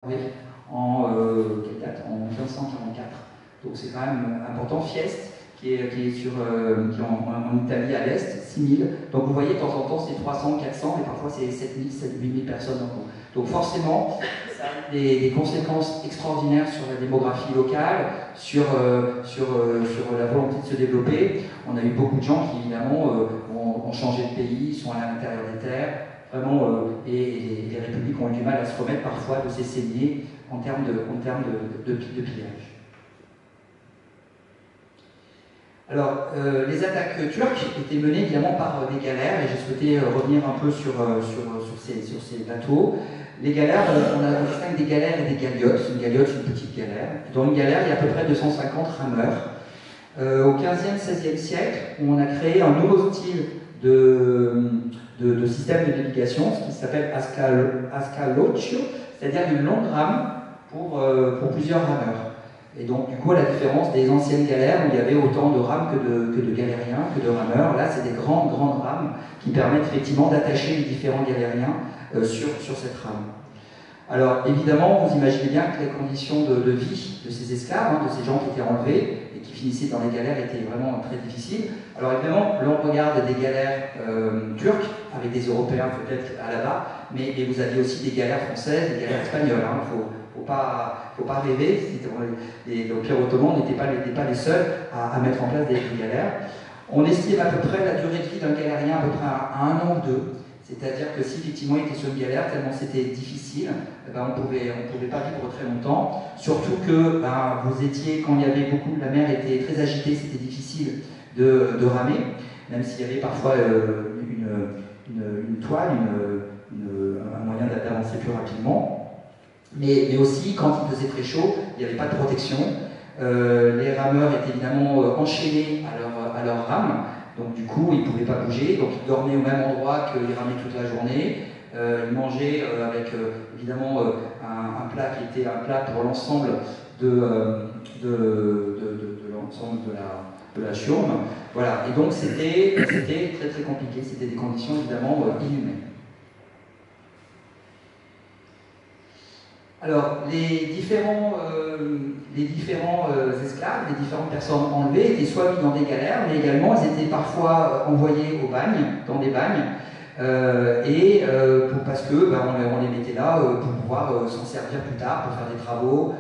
quelle date, en 1544. Donc c'est quand même important. Fieste, qui est en Italie à l'est, 6000. Donc vous voyez, de temps en temps, c'est 300, 400, et parfois c'est 7000, 8000 personnes en tout. Donc forcément, ça a des conséquences extraordinaires sur la démographie locale, sur la volonté de se développer. On a eu beaucoup de gens qui, évidemment, ont changé de pays, sont à l'intérieur des terres, vraiment, et les républiques ont eu du mal à se remettre parfois de ces saignées en termes de pillage. Alors, les attaques turques étaient menées évidemment par des galères, et j'ai souhaité revenir un peu sur ces bateaux. Les galères, on distingue des galères et des galiotes. Une galiote, c'est une petite galère. Dans une galère, il y a à peu près 250 rameurs. Au XVe, XVIe siècle, on a créé un nouveau style de système de navigation, ce qui s'appelle ascaloccio, c'est-à-dire une longue rame pour plusieurs rameurs. Et donc, du coup, à la différence des anciennes galères où il y avait autant de rames que de galériens, que de rameurs, là, c'est des grandes rames qui permettent effectivement d'attacher les différents galériens sur cette rame. Alors, évidemment, vous imaginez bien que les conditions de vie de ces esclaves, de ces gens qui étaient enlevés et qui finissaient dans les galères, étaient vraiment très difficiles. Alors, évidemment, là, on regarde des galères turques, avec des Européens peut-être à la barre, mais vous aviez aussi des galères françaises, des galères espagnoles. Faut pas rêver, l'Empire ottoman n'était pas les seuls à mettre en place des galères. On estime à peu près la durée de vie d'un galérien à peu près à 1 an ou 2. C'est-à-dire que si effectivement il était sur une galère, tellement c'était difficile, on ne pouvait pas vivre très longtemps. Surtout que vous étiez, quand il y avait beaucoup, la mer était très agitée, c'était difficile de ramer, même s'il y avait parfois une toile, un moyen d'avancer plus rapidement. Mais aussi, quand il faisait très chaud, il n'y avait pas de protection. Les rameurs étaient évidemment enchaînés à leur rame, donc du coup, ils ne pouvaient pas bouger, donc ils dormaient au même endroit qu'ils ramaient toute la journée. Ils mangeaient avec, évidemment, un plat qui était un plat pour l'ensemble de la chaume. Voilà, et donc c'était très très compliqué, c'était des conditions évidemment inhumaines. Alors, les différents esclaves, les différentes personnes enlevées étaient soit mis dans des galères, mais également ils étaient parfois envoyés au bagne, dans des bagnes, parce que on les mettait là pour pouvoir s'en servir plus tard, pour faire des travaux,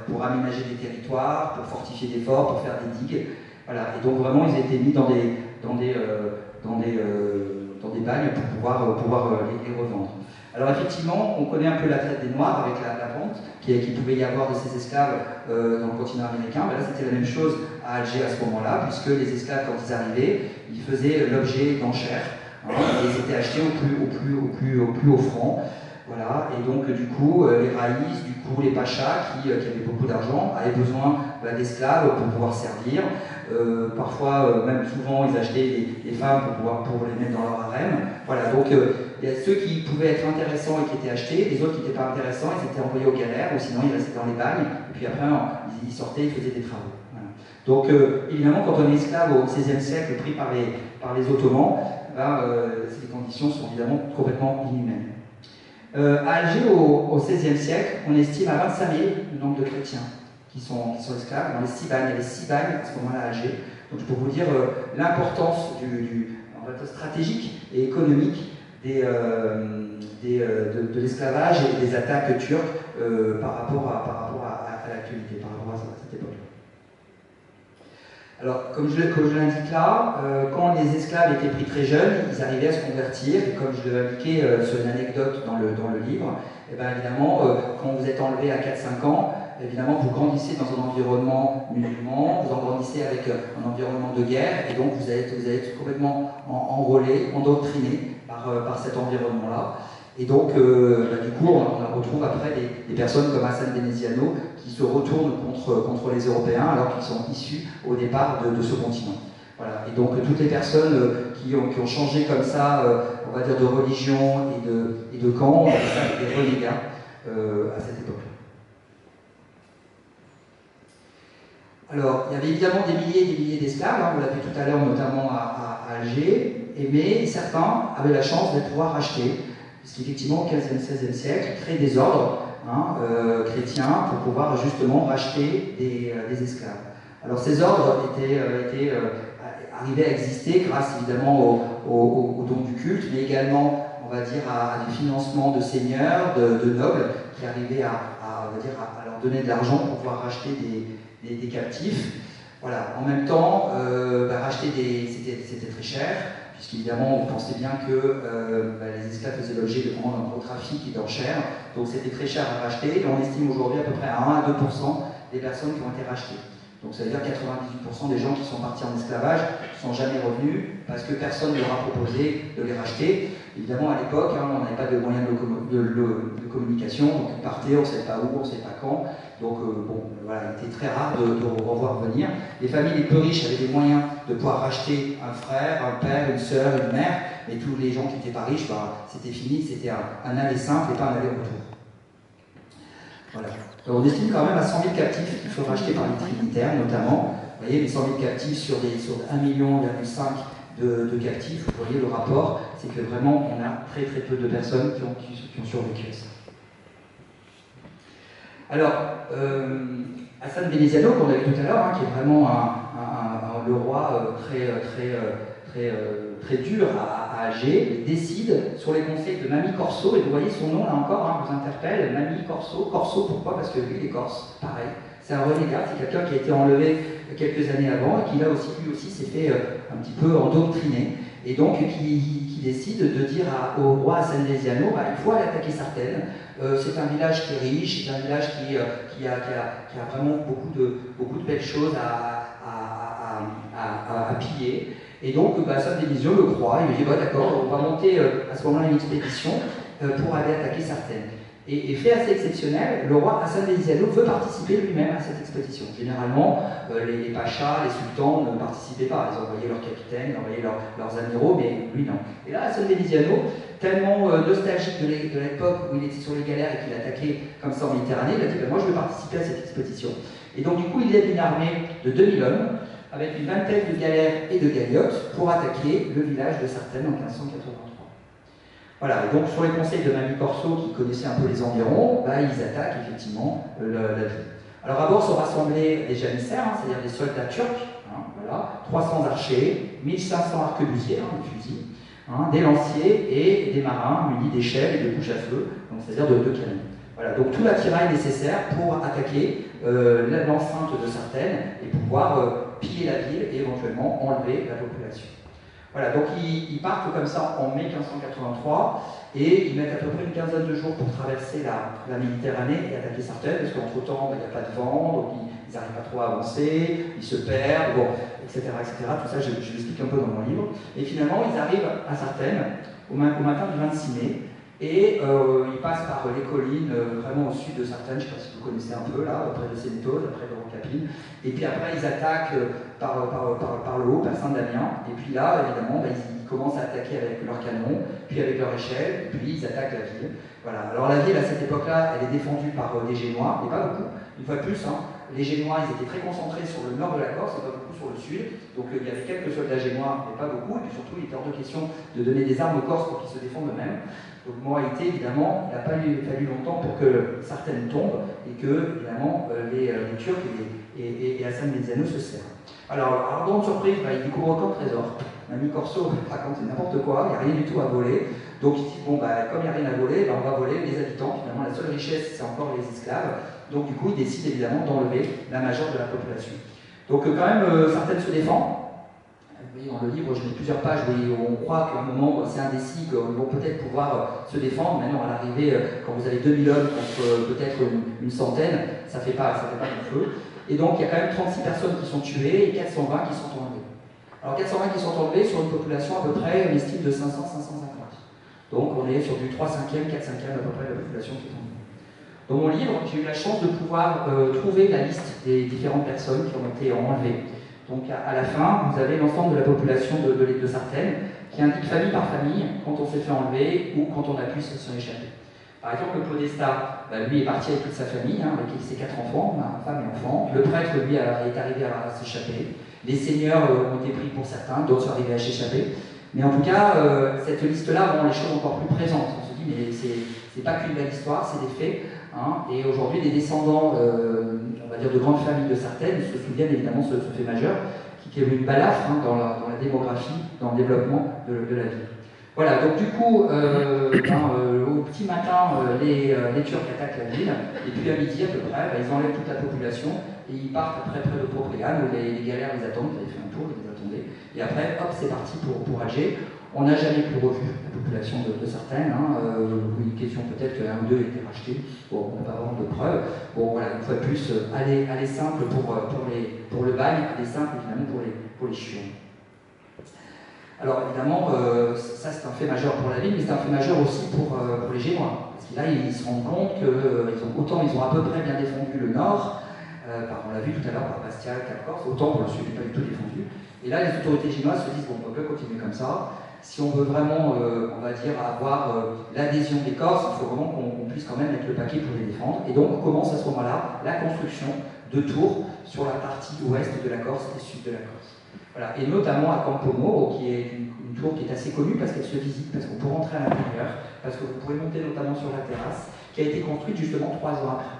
pour aménager des territoires, pour fortifier des forts, pour faire des digues. Voilà. Et donc vraiment ils étaient mis dans des bagnes pour pouvoir les revendre. Alors effectivement, on connaît un peu la traite des Noirs avec la vente qu'il pouvait y avoir de ces esclaves dans le continent américain. Là, c'était la même chose à Alger à ce moment-là, puisque les esclaves, quand ils arrivaient, ils faisaient l'objet d'enchères, et ils étaient achetés au plus offrant. Voilà. Et donc, du coup, les raïs, les pachas, qui avaient beaucoup d'argent, avaient besoin d'esclaves pour pouvoir servir. Parfois, même souvent, ils achetaient des femmes pour les mettre dans leur harem. Voilà, donc il y a ceux qui pouvaient être intéressants et qui étaient achetés, les autres qui n'étaient pas intéressants, ils étaient envoyés aux galères, ou sinon ils restaient dans les bagnes, et puis après, ils sortaient, ils faisaient des travaux. Voilà. Donc, évidemment, quand on est esclave au XVIe siècle, pris par les Ottomans, ces conditions sont évidemment complètement inhumaines. À Alger, au XVIe siècle, on estime à 25 000 le nombre de chrétiens qui sont esclaves. Dans les 6 bagnes, il y avait 6 bagnes à ce moment-là à Alger. Donc, pour vous dire l'importance stratégique et économique de l'esclavage et des attaques turques par rapport à l'actualité, par rapport à cette époque. Alors, comme je l'indique là, quand les esclaves étaient pris très jeunes, ils arrivaient à se convertir, et comme je l'ai indiqué sur une anecdote dans le livre, et bien évidemment, quand vous êtes enlevé à 4-5 ans, évidemment, vous grandissez dans un environnement musulman, vous en grandissez avec un environnement de guerre, et donc vous allez être complètement enrôlé, endoctriné par cet environnement-là. Et donc, du coup, on retrouve après des personnes comme Hassan Veneziano qui se retournent contre les Européens alors qu'ils sont issus au départ de ce continent. Voilà. Et donc, toutes les personnes qui ont changé comme ça, on va dire, de religion et de camp, on appelle ça des renégats à cette époque. Alors, il y avait évidemment des milliers et des milliers d'esclaves, on l'a vu tout à l'heure, notamment à Alger, mais certains avaient la chance de pouvoir racheter, puisqu'effectivement, au XVe, XVIe siècle, créer des ordres chrétiens pour pouvoir justement racheter des esclaves. Alors ces ordres arrivaient à exister grâce évidemment au don du culte, mais également, on va dire, à des financements de seigneurs, de nobles, qui arrivaient on va dire, à leur donner de l'argent pour pouvoir racheter des captifs. Voilà. En même temps, racheter c'était très cher, puisqu'évidemment, on pensait bien que les esclaves faisaient l'objet de vraiment d'un gros trafic et d'enchères, donc c'était très cher à racheter, et on estime aujourd'hui à peu près à 1 à 2% des personnes qui ont été rachetées. Donc ça veut dire 98% des gens qui sont partis en esclavage ne sont jamais revenus parce que personne ne leur a proposé de les racheter. Évidemment, à l'époque, on n'avait pas de moyens de communication, donc ils partaient, on ne savait pas où, on ne savait pas quand. Donc voilà, il était très rare de revoir venir. Les familles les plus riches avaient les moyens de pouvoir racheter un frère, un père, une sœur, une mère, mais tous les gens qui n'étaient pas riches, c'était fini, c'était un aller simple et pas un aller-retour. Voilà. On estime quand même à 100 000 captifs qu'il faut racheter par les trinitaires, notamment. Vous voyez, les 100 000 captifs sur 1,5 million de captifs, vous voyez le rapport, c'est que vraiment on a très très peu de personnes qui ont survécu à ça. Alors, Hassan Veneziano, qu'on a vu tout à l'heure, qui est vraiment le roi très dur à Alger, décide, sur les conseils de Mamie Corso, et vous voyez son nom là encore, vous interpelle, Mamie Corso. Corso, pourquoi? Parce que lui, il est corse, pareil. C'est un renégat, c'est quelqu'un qui a été enlevé quelques années avant et qui là aussi, lui aussi, s'est fait un petit peu endoctriner. Et donc, qui décide de dire au roi Hassan Veneziano, il faut aller attaquer Sartène. C'est un village qui est riche, c'est un village qui a vraiment beaucoup de belles choses à piller. Et donc, Hassan Veneziano le croit, il lui dit d'accord, on va monter à ce moment-là une expédition pour aller attaquer Sartène. Et fait assez exceptionnel, le roi Hassan Veneziano veut participer lui-même à cette expédition. Généralement, les pachas, les sultans ne participaient pas. Ils envoyaient leurs capitaines, ils envoyaient leurs amiraux, mais lui non. Et là, Hassan Veneziano, tellement nostalgique de l'époque où il était sur les galères et qu'il attaquait comme ça en Méditerranée, il a dit moi je veux participer à cette expédition. Et donc du coup, il lève une armée de 2000 hommes, avec une vingtaine de galères et de galiotes, pour attaquer le village de Sartène en 1583. Voilà, et donc sur les conseils de Mamie Corso, qui connaissait un peu les environs, ils attaquent effectivement la ville. Alors à bord sont rassemblés des janissaires, c'est-à-dire des soldats turcs, voilà, 300 archers, 1500 arquebusiers, des fusils, des lanciers et des marins munis d'échelles et de bouches à feu, c'est-à-dire de canons. Voilà, donc tout l'attirail nécessaire pour attaquer l'enceinte de Sartène et pouvoir piller la ville et éventuellement enlever la population. Voilà, donc ils partent comme ça en mai 1583 et ils mettent à peu près une quinzaine de jours pour traverser la Méditerranée et attaquer Sartène, parce qu'entre-temps, il n'y a pas de vent, donc ils n'arrivent pas trop à avancer, ils se perdent, etc., etc. Tout ça, je l'explique un peu dans mon livre. Et finalement, ils arrivent à Sartène au matin du 26 mai, et ils passent par les collines vraiment au sud de Sartène, je ne sais pas si vous connaissez un peu, là, près de Sénétose, près de Roncapine. Et puis après, ils attaquent par le haut, par Saint-Damien. Et puis là, évidemment, ils commencent à attaquer avec leurs canons, puis avec leur échelle, et puis ils attaquent la ville. Voilà. Alors la ville, à cette époque-là, elle est défendue par des Génois, mais pas beaucoup. Une fois de plus, les Génois, ils étaient très concentrés sur le nord de la Corse, et pas beaucoup sur le sud. Donc il y avait quelques soldats génois, mais pas beaucoup. Et puis surtout, il était hors de question de donner des armes aux Corses pour qu'ils se défendent eux-mêmes. Donc moralité, évidemment, il n'a pas fallu longtemps pour que Sartène tombe et que, évidemment, les Turcs et Hassan Veneziano se serrent. Alors grande surprise, il découvre aucun trésor. Mamie Corso raconte n'importe quoi, il n'y a rien du tout à voler. Donc il dit, comme il n'y a rien à voler, on va voler les habitants. Finalement, la seule richesse, c'est encore les esclaves. Donc du coup, il décide évidemment d'enlever la majeure de la population. Donc quand même, Sartène se défend. Vous voyez, dans le livre, je mets plusieurs pages où on croit qu'à un moment, c'est indécis, qu'ils vont peut-être pouvoir se défendre. Maintenant, à l'arrivée, quand vous avez 2000 hommes contre peut-être une centaine, ça fait pas long feu. Et donc, il y a quand même 36 personnes qui sont tuées et 420 qui sont enlevées. Alors, 420 qui sont enlevés sur une population à peu près, on estime, de 500-550. Donc, on est sur du 3/5e, 4/5e à peu près de la population qui est enlevée. Dans mon livre, j'ai eu la chance de pouvoir trouver la liste des différentes personnes qui ont été enlevées. Donc à la fin, vous avez l'ensemble de la population de Sartène qui indique famille par famille quand on s'est fait enlever ou quand on a pu s'en échapper. Par exemple, le podestat, lui est parti avec toute sa famille, avec ses 4 enfants, femme et enfant. Le prêtre, lui, est arrivé à s'échapper. Les seigneurs ont été pris pour certains, d'autres sont arrivés à s'échapper. Mais en tout cas, cette liste-là rend les choses encore plus présentes. On se dit, mais c'est pas qu'une belle histoire, c'est des faits. hein, et aujourd'hui, les descendants, on va dire, de grandes familles de Sartène se souviennent évidemment de ce fait majeur, qui est une balafre dans la démographie, dans le développement de la ville. Voilà, donc du coup, au petit matin, les Turcs attaquent la ville, et puis à midi à peu près, ils enlèvent toute la population, et ils partent après près de Popréane, où les galères les attendent, ils avaient fait un tour, ils les attendaient, et après, hop, c'est parti pour Alger. On n'a jamais plus revu la population de Sartène, une question peut-être qu'un ou deux étaient rachetés, bon, on n'a pas vraiment de preuves. Bon, voilà, une fois de plus, aller simple pour le bagne, aller simple évidemment pour les chiens. Alors évidemment, ça c'est un fait majeur pour la ville, mais c'est un fait majeur aussi pour les Génois. Parce que là, ils se rendent compte qu'autant ils ont à peu près bien défendu le nord, on l'a vu tout à l'heure par Bastia, Cap-Corse, autant pour le sud, pas du tout défendu. Et là, les autorités génoises se disent, bon, on peut continuer comme ça. Si on veut vraiment, on va dire, avoir l'adhésion des Corses, il faut vraiment qu'on puisse quand même mettre le paquet pour les défendre. Et donc, on commence à ce moment-là la construction de tours sur la partie ouest de la Corse et sud de la Corse. Voilà. Et notamment à Campo Moro, qui est une tour qui est assez connue parce qu'elle se visite, parce qu'on peut rentrer à l'intérieur, parce que vous pouvez monter notamment sur la terrasse, qui a été construite justement 3 ans après.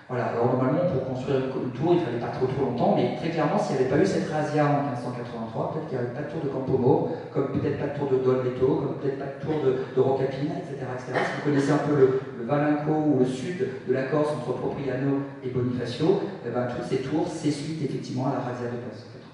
Voilà, alors normalement pour construire une tour, il ne fallait pas trop longtemps, mais très clairement, s'il n'y avait pas eu cette razzia en 1583, peut-être qu'il n'y avait pas de tour de Campo Moro, comme peut-être pas de tour de Dolmetto, comme peut-être pas de tour de Rocapina, etc., etc. Si vous connaissez un peu le Valinco ou le sud de la Corse, entre Propriano et Bonifacio, toutes ces tours s'essuient effectivement à la razzia de 1583.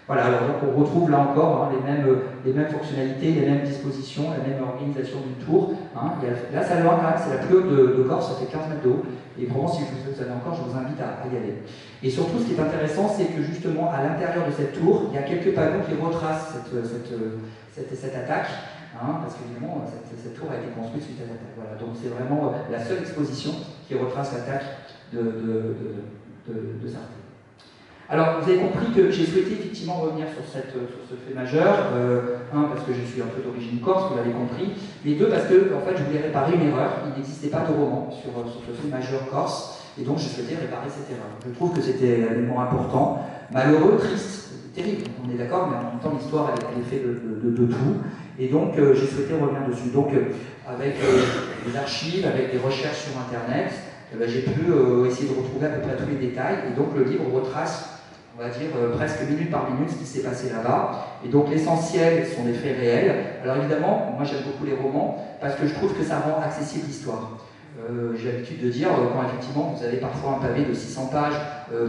Voilà, alors donc on retrouve là encore les mêmes fonctionnalités, les mêmes dispositions, la même organisation d'une tour. Là, ça loin quand même, c'est la plus haute de Corse, ça fait 15 mètres de haut. Et vraiment, si vous savez encore, je vous invite à y aller. Et surtout, ce qui est intéressant, c'est que justement, à l'intérieur de cette tour, il y a quelques panneaux qui retracent cette attaque, parce qu'évidemment, cette tour a été construite suite à l'attaque. Voilà, donc c'est vraiment la seule exposition qui retrace l'attaque de Sartène. Alors, vous avez compris que j'ai souhaité effectivement revenir sur ce fait majeur, parce que je suis un peu d'origine corse, vous l'avez compris, mais deux, parce que en fait, je voulais réparer une erreur. Il n'existait pas de roman sur ce fait majeur corse, et donc je souhaitais réparer cette erreur. Je trouve que c'était un élément important, malheureux, triste, terrible, on est d'accord, mais en même temps, l'histoire, elle est faite de tout, et donc j'ai souhaité revenir dessus. Donc, avec des archives, avec des recherches sur Internet, j'ai pu essayer de retrouver à peu près tous les détails, et donc le livre retrace, on va dire, presque minute par minute ce qui s'est passé là-bas. Et donc l'essentiel sont des faits réels. Alors évidemment, moi j'aime beaucoup les romans, parce que je trouve que ça rend accessible l'histoire. J'ai l'habitude de dire, quand effectivement vous avez parfois un pavé de 600 pages,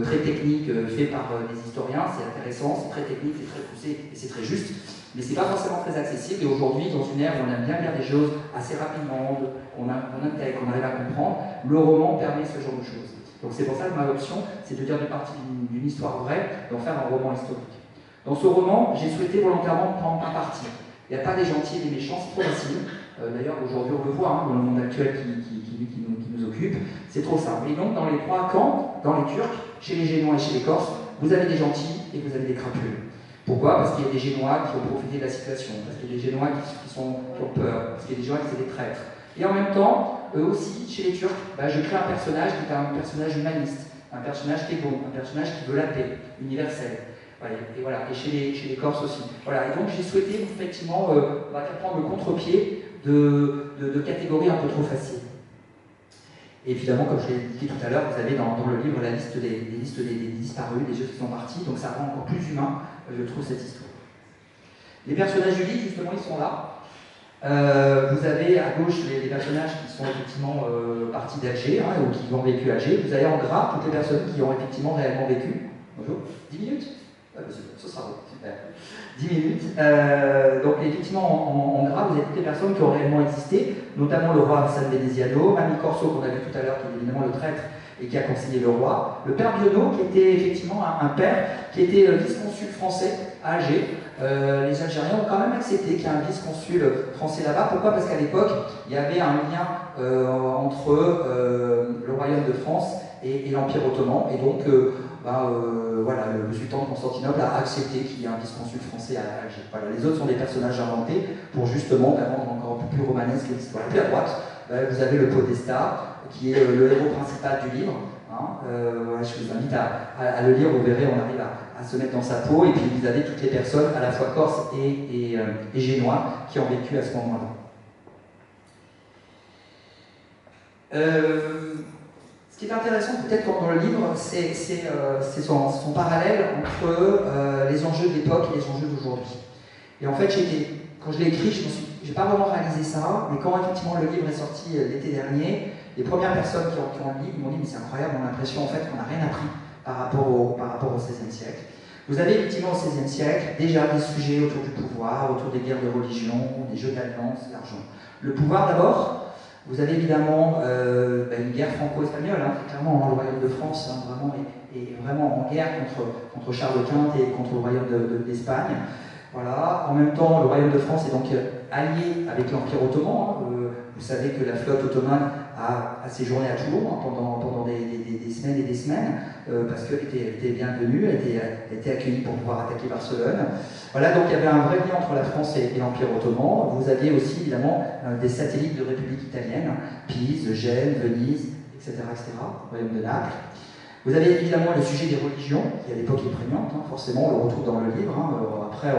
très technique, fait par des historiens, c'est intéressant, c'est très technique, c'est très poussé, et c'est très juste, mais c'est pas forcément très accessible, et aujourd'hui, dans une ère où on aime bien lire des choses assez rapidement, qu'on intègre, qu'on arrive à comprendre, le roman permet ce genre de choses. Donc c'est pour ça que ma option, c'est de dire de partie d'une histoire vraie, d'en faire un roman historique. Dans ce roman, j'ai souhaité volontairement prendre un parti. Il n'y a pas des gentils et des méchants, c'est trop facile. D'ailleurs, aujourd'hui, on le voit, dans le monde actuel qui nous occupe, c'est trop simple. Et donc, dans les 3 camps, dans les Turcs, chez les Génois et chez les Corses, vous avez des gentils et vous avez des crapules. Pourquoi? Parce qu'il y a des Génois qui ont profité de la situation, parce qu'il y a des Génois qui ont peur, parce qu'il y a des Génois qui sont des traîtres. Et en même temps, eux aussi, chez les Turcs, je crée un personnage qui est un personnage humaniste, un personnage qui est bon, un personnage qui veut la paix, universelle. Et voilà, et chez les Corses aussi. Voilà, et donc j'ai souhaité effectivement prendre le contre-pied de catégories un peu trop faciles. Et évidemment, comme je l'ai indiqué tout à l'heure, vous avez dans le livre la liste des disparus, des jeux qui sont partis, donc ça rend encore plus humain, je trouve, cette histoire. Les personnages du livre, justement, ils sont là. Vous avez à gauche les personnages qui sont effectivement partis d'Alger, ou qui ont vécu à Alger. Vous avez en gras toutes les personnes qui ont effectivement réellement vécu. Bonjour. 10 minutes? Ce sera bon, super. 10 minutes. Donc effectivement, en gras, vous avez toutes les personnes qui ont réellement existé, notamment le roi San Veneziano, Mamie Corso qu'on a vu tout à l'heure, qui est évidemment le traître et qui a conseillé le roi, le père Bionneau, qui était effectivement un père qui était vice-consul français à Alger. Les Algériens ont quand même accepté qu'il y ait un vice-consul français là-bas. Pourquoi? Parce qu'à l'époque, il y avait un lien entre le royaume de France et l'Empire ottoman, et donc voilà, le sultan de Constantinople a accepté qu'il y ait un vice-consul français à Alger. Voilà, les autres sont des personnages inventés pour justement rendre encore un peu plus romanesque l'histoire. Et puis à droite, vous avez le Podesta, qui est le héros principal du livre. Je vous invite à le lire, vous verrez, on arrive à se mettre dans sa peau, et puis vous avez toutes les personnes, à la fois corses et génois, qui ont vécu à ce moment-là. Ce qui est intéressant peut-être dans le livre, c'est son parallèle entre les enjeux de l'époque et les enjeux d'aujourd'hui. Et en fait, quand je l'ai écrit, je n'ai pas vraiment réalisé ça, mais quand effectivement le livre est sorti l'été dernier, les premières personnes qui ont lu le livre m'ont dit mais c'est incroyable, on a l'impression en fait qu'on n'a rien appris par rapport au XVIe siècle. Vous avez effectivement au XVIe siècle déjà des sujets autour du pouvoir, autour des guerres de religion, des jeux d'alliance, l'argent. Le pouvoir d'abord. Vous avez évidemment une guerre franco-espagnole, clairement le royaume de France vraiment, est vraiment en guerre contre Charles Quint et contre le royaume d'Espagne. Voilà. En même temps, le royaume de France est donc allié avec l'Empire ottoman. Vous savez que la flotte ottomane a séjourné à Toulon pendant des semaines et des semaines, parce qu'elle était bienvenue, elle était accueillie pour pouvoir attaquer Barcelone. Voilà, donc il y avait un vrai lien entre la France et l'Empire ottoman. Vous aviez aussi évidemment des satellites de républiques italiennes, Pise, Gênes, Venise, etc., royaume de Naples. Vous avez évidemment le sujet des religions, qui à l'époque est prégnante, forcément, on le retrouve dans le livre. Après,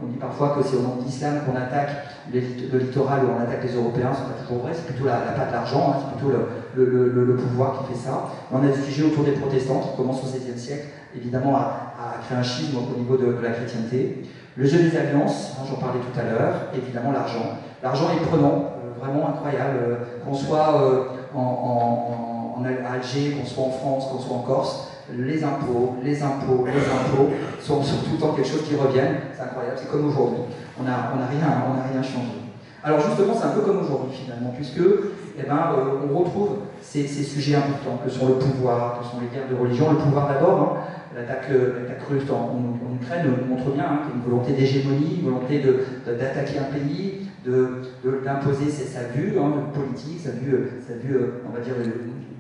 on dit parfois que c'est au nom de l'islam qu'on attaque le littoral ou on attaque les Européens, c'est pas toujours vrai, c'est plutôt la patte d'argent, c'est plutôt le pouvoir qui fait ça. On a des sujets autour des protestants qui commencent au XVIe siècle, évidemment à créer un schisme au niveau de la chrétienté. Le jeu des alliances, j'en parlais tout à l'heure, évidemment l'argent. L'argent est prenant, vraiment incroyable, qu'on soit à Alger, qu'on soit en France, qu'on soit en Corse, les impôts sont tout le temps quelque chose qui revient, c'est incroyable, c'est comme aujourd'hui, on n'a rien changé. Alors justement, c'est un peu comme aujourd'hui finalement, puisque on retrouve ces sujets importants que sont le pouvoir, que sont les guerres de religion, le pouvoir d'abord, l'attaque russe en Ukraine montre bien qu'il y a une volonté d'hégémonie, une volonté d'attaquer un pays, d'imposer sa vue politique, sa vue, on va dire,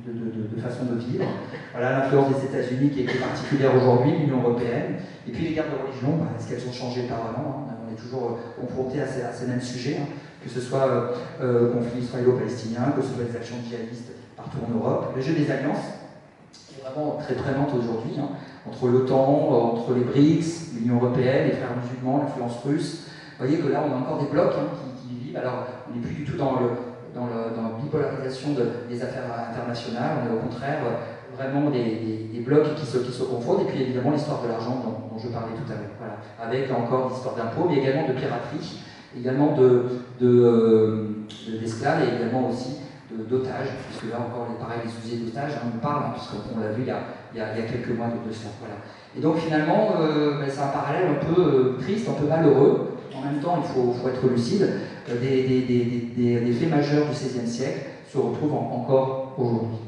de façon de vivre. Voilà l'influence des États-Unis qui est particulière aujourd'hui, l'Union européenne. Et puis les guerres de religion, est-ce qu'elles ont changé par an? On est toujours confronté à ces mêmes sujets, que ce soit conflit israélo-palestinien, que ce soit des actions djihadistes partout en Europe. Le jeu des alliances, qui est vraiment très présente aujourd'hui, entre l'OTAN, entre les BRICS, l'Union européenne, les frères musulmans, l'influence russe. Vous voyez que là, on a encore des blocs qui vivent. Alors, on n'est plus du tout dans la bipolarisation des affaires internationales, on est au contraire vraiment des blocs qui se confondent, et puis évidemment l'histoire de l'argent dont je parlais tout à l'heure, voilà. Avec encore l'histoire d'impôts, mais également de piraterie, également d'esclaves, et également aussi d'otages, puisque là encore, pareil, les sujets d'otages, on parle, puisqu'on l'a vu il y a quelques mois de cela. Voilà. Et donc finalement, c'est un parallèle un peu triste, un peu malheureux. En même temps, il faut être lucide. Des faits majeurs du XVIe siècle se retrouvent encore aujourd'hui.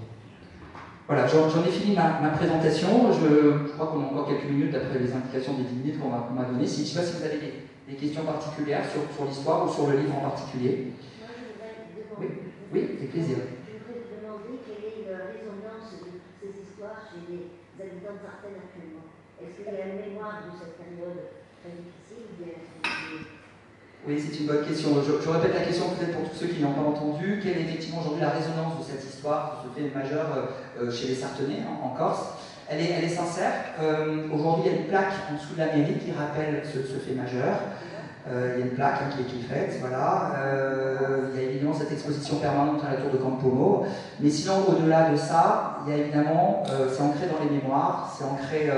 Voilà, j'en ai fini ma présentation. Je crois qu'on a encore quelques minutes d'après les indications des 10 minutes qu'on m'a données. Je ne sais pas si vous avez des questions particulières sur l'histoire ou sur le livre en particulier. Moi, je voudrais demander. Oui, avec plaisir. Je voudrais te demander quelle est la résonance de ces histoires chez les habitants de Sartène actuellement. Est-ce qu'il y a une mémoire de cette période très difficile ou bien Oui, c'est une bonne question. Je répète la question peut-être pour tous ceux qui n'ont pas entendu. Quelle est effectivement aujourd'hui la résonance de cette histoire, de ce fait majeur chez les Sartenais, en Corse? Elle est sincère. Aujourd'hui, il y a une plaque en dessous de la mairie qui rappelle ce fait majeur. Il y a une plaque qui est faite, voilà. Il y a évidemment cette exposition permanente à la tour de Campomo. Mais sinon, au-delà de ça, il y a évidemment, c'est ancré dans les mémoires, c'est ancré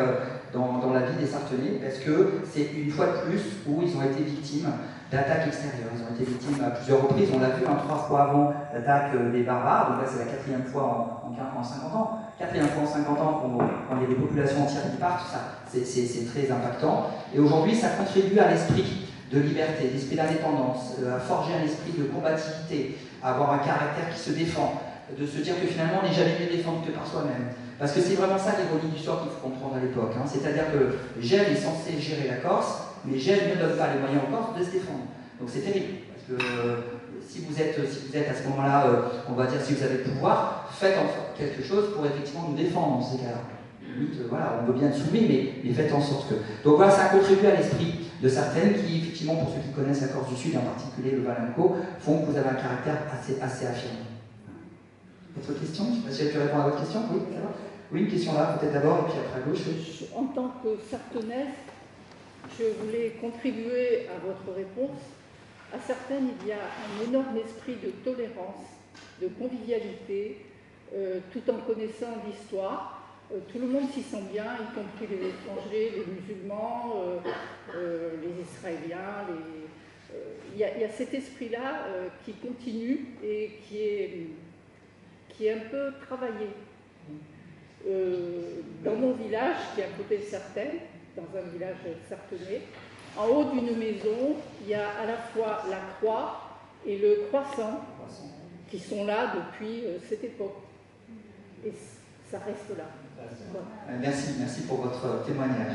dans la vie des Sartenais, parce que c'est une fois de plus où ils ont été victimes d'attaques extérieures. Ils ont été victimes à plusieurs reprises. On l'a vu 3 fois avant l'attaque des barbares. Donc là, c'est la 4e fois en 50 ans. 4e fois en 50 ans, quand il y a des populations entières qui partent, c'est très impactant. Et aujourd'hui, ça contribue à l'esprit de liberté, d'esprit d'indépendance, à forger un esprit de combativité, à avoir un caractère qui se défend, de se dire que finalement, on n'est jamais mieux défendu que par soi-même. Parce que c'est vraiment ça l'ironie du sort qu'il faut comprendre à l'époque. C'est-à-dire que Gênes est censé gérer la Corse, mais Gênes ne donne pas les moyens aux Corses de se défendre. Donc c'est terrible, parce que si vous êtes à ce moment-là, on va dire si vous avez le pouvoir, faites quelque chose pour effectivement nous défendre dans ces cas-là. Voilà, on veut bien être soumis, mais faites en sorte que... Donc voilà, ça contribue à l'esprit de certaines qui, effectivement, pour ceux qui connaissent la Corse du Sud, en particulier le Valenco, font que vous avez un caractère assez affirmé. Votre question? Je ne sais pas si j'ai pu répondre à votre question. Oui, ça va? Oui, une question là, peut-être d'abord, et puis après à gauche. Oui. En tant que sartenaise, je voulais contribuer à votre réponse. À Sartène, il y a un énorme esprit de tolérance de convivialité, tout en connaissant l'histoire. Tout le monde s'y sent bien, y compris les étrangers, les musulmans, les Israéliens. Il y a cet esprit-là qui continue et qui est un peu travaillé. Dans mon village, qui est à côté de Sartène, dans un village sarthenais, en haut d'une maison, il y a à la fois la croix et le croissant qui sont là depuis cette époque. Et ça reste là. Voilà. Merci pour votre témoignage.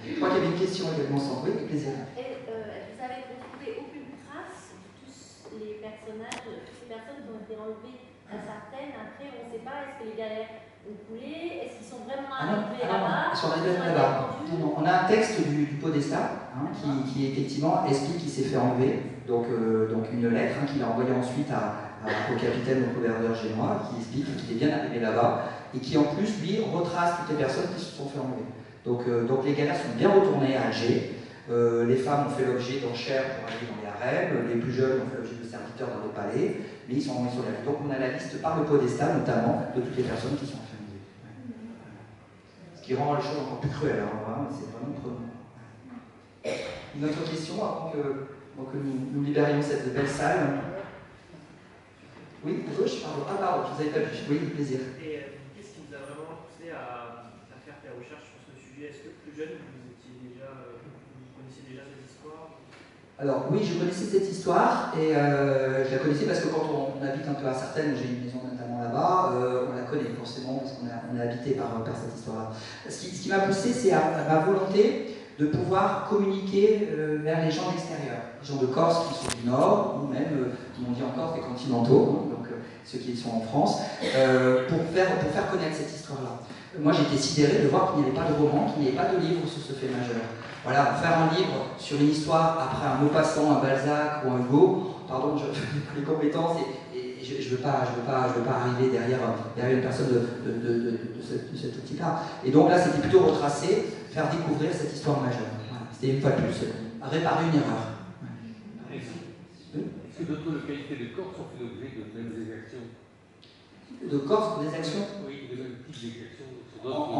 Je crois qu'il y avait une question également, sans oui, avec plaisir. Vous avez retrouvé aucune trace de tous les personnages, toutes les personnes qui ont été enlevées à Sartène. Après, on ne sait pas, est-ce que les galères ont coulé? Est-ce qu'ils sont vraiment arrivés là-bas? Ils sont arrivés là-bas. On a un texte du Podestat qui effectivement explique qu'il s'est fait enlever. Donc une lettre qu'il a envoyée ensuite au capitaine, au gouverneur génois, qui explique qu'il est bien arrivé là-bas et qui en plus, lui, retrace toutes les personnes qui se sont fait enlever. Donc les galères sont bien retournées à Alger. Les femmes ont fait l'objet d'enchères pour aller dans les harems, les plus jeunes ont fait l'objet de serviteurs dans les palais, mais ils sont là. Donc on a la liste par le Podestat, notamment, de toutes les personnes qui sont fait enlever. Ce qui rend les choses encore plus cruelles, c'est vraiment prenant. Une autre question avant que nous libérions cette belle salle. Oui, à gauche, pardon. Ah pardon, je vous avais pas vu. Oui, avec plaisir. Et qu'est-ce qui vous a vraiment poussé à faire tes recherches sur ce sujet? Est-ce que plus jeune, vous connaissiez déjà cette histoire? Alors oui, je connaissais cette histoire et je la connaissais parce que quand on habite un peu à Sartène, j'ai une maison notamment là-bas, on la connaît forcément parce qu'on est habité par cette histoire-là. Ce qui m'a poussé, c'est ma volonté de pouvoir communiquer vers les gens de l'extérieur, les gens de Corse qui sont du Nord, ou même, comme on dit en Corse, des continentaux, donc ceux qui sont en France, pour faire connaître cette histoire-là. Moi, j'étais sidéré de voir qu'il n'y avait pas de roman, qu'il n'y avait pas de livre sur ce fait majeur. Voilà, faire un livre sur une histoire après un Maupassant, un Balzac ou un Hugo, pardon, je n'ai pas les compétences et je ne veux pas arriver derrière une personne de ce type-là. Et donc là, c'était plutôt retracer, faire découvrir cette histoire majeure. Voilà. C'était une fois de plus, réparer une erreur. Est-ce que d'autres localités de Corse ont fait l'objet de mêmes exactions? De Corse, des actions? Oui, de même type d'exactions sur d'autres.